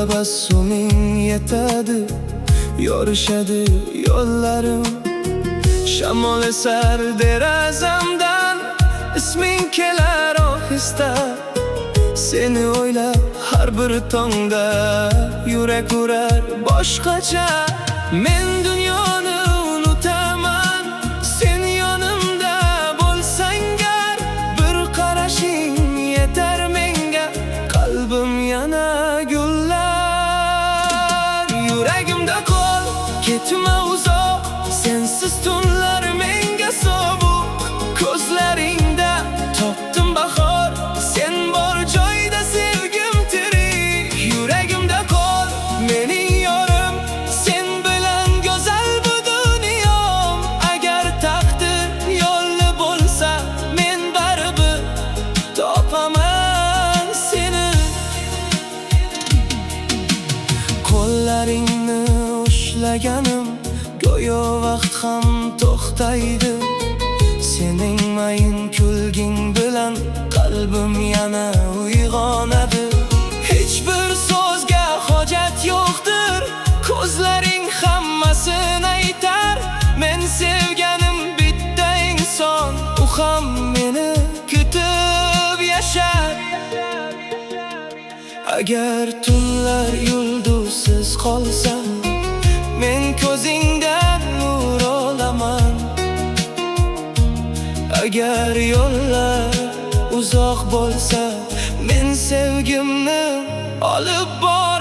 tabassuming yetadi, yorishadi yo'llarim. Shamol esar derazamdan, isming kelar ohista. Seni o'ylab har bir tongda yurak urar boshqacha. Men dunyoni unutaman, sen yonimda bo'lsang gar. Bir qarashing yetar menga, qalbim yana gullar. Yuragimda qol, ketma uzoq, sensiz tunlar menga sovuq. Ko'zlaringda topdim bahor, sen bor joyda sevgim tirik. Yuragimda qol, mening yorim, sen bilan go'zal bu dunyom. Agar taqdir yo'li bo'lsa, men baribir topaman seni. Qo'llaringni ushlaganim, go'yo vaqt ham to'xtaydi. Sening mayin kulging bilan qalbim yana uyg'onadi. Hech bir so'zga hojat yo'qdir, ko'zlaring hammasini aytar. Men sevganim bitta inson, u ham meni kutib yashar. Agar tunlar yulduzsiz qolsa, men ko'zingdan nur olaman. Agar yo'llar uzoq bo'lsa, men sevgimni olib bor.